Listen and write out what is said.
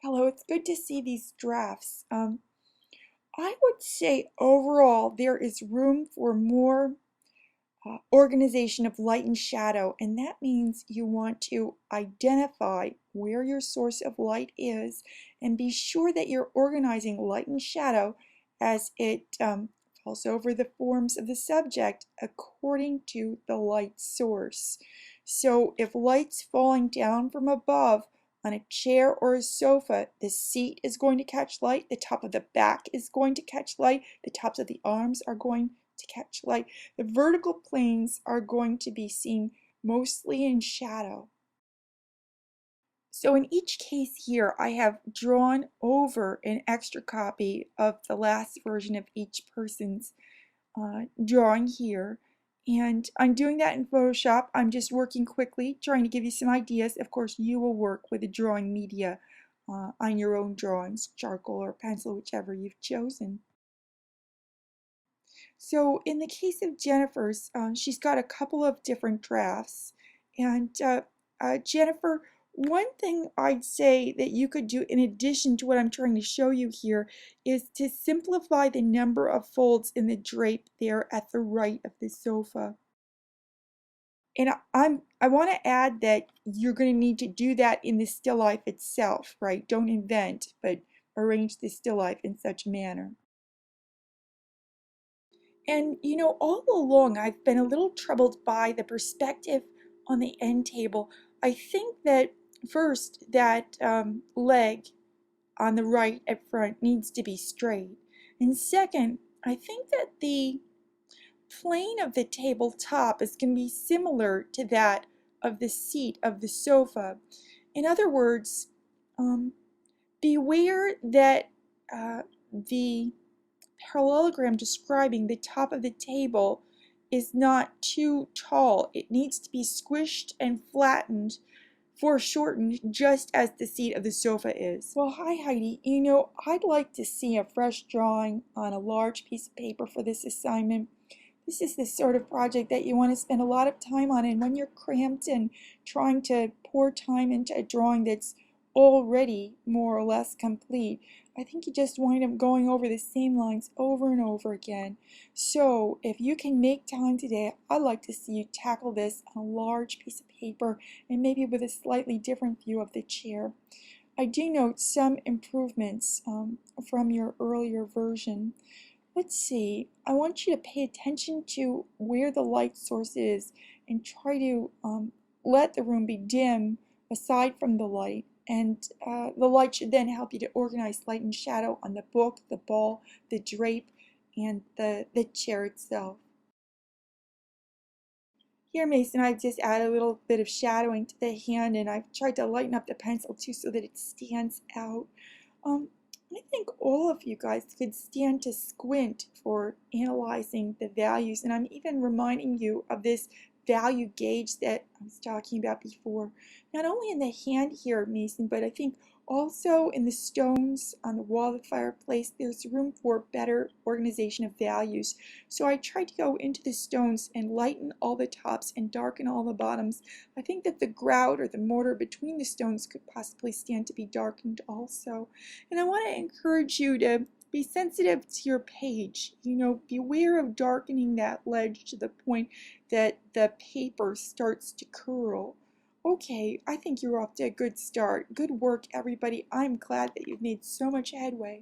Hello, it's good to see these drafts. I would say overall there is room for more organization of light and shadow, and that means you want to identify where your source of light is and be sure that you're organizing light and shadow as it falls over the forms of the subject according to the light source. So if light's falling down from above on a chair or a sofa, the seat is going to catch light, the top of the back is going to catch light, the tops of the arms are going to catch light. The vertical planes are going to be seen mostly in shadow. So in each case here, I have drawn over an extra copy of the last version of each person's drawing here. And I'm doing that in Photoshop. I'm just working quickly, trying to give you some ideas. Of course, you will work with the drawing media on your own drawings, charcoal or pencil, whichever you've chosen. So in the case of Jennifer's, she's got a couple of different drafts. And Jennifer, one thing I'd say that you could do in addition to what I'm trying to show you here is to simplify the number of folds in the drape there at the right of the sofa. And I want to add that you're going to need to do that in the still life itself, right? Don't invent, but arrange the still life in such manner. And you know, all along I've been a little troubled by the perspective on the end table. I think that first that leg on the right at front needs to be straight. And second, I think that the plane of the tabletop is going to be similar to that of the seat of the sofa. In other words, beware that the parallelogram describing the top of the table is not too tall. It needs to be squished and flattened, foreshortened, just as the seat of the sofa is. Well, hi Heidi. You know, I'd like to see a fresh drawing on a large piece of paper for this assignment. This is the sort of project that you want to spend a lot of time on, and when you're cramped and trying to pour time into a drawing that's already more or less complete, I think you just wind up going over the same lines over and over again. So if you can make time today, I'd like to see you tackle this on a large piece of paper and maybe with a slightly different view of the chair. I do note some improvements from your earlier version. Let's see, I want you to pay attention to where the light source is and try to let the room be dim aside from the light. And the light should then help you to organize light and shadow on the book, the ball, the drape, and the chair itself. Here, Mason, I've just added a little bit of shadowing to the hand, and I've tried to lighten up the pencil too so that it stands out. I think all of you guys could stand to squint for analyzing the values, and I'm even reminding you of this value gauge that I was talking about before. Not only in the hand here, Mason, but I think also in the stones on the wall of the fireplace, there's room for better organization of values. So I tried to go into the stones and lighten all the tops and darken all the bottoms. I think that the grout or the mortar between the stones could possibly stand to be darkened also. And I want to encourage you to be sensitive to your page. You know, beware of darkening that ledge to the point that the paper starts to curl. Okay, I think you're off to a good start. Good work, everybody. I'm glad that you've made so much headway.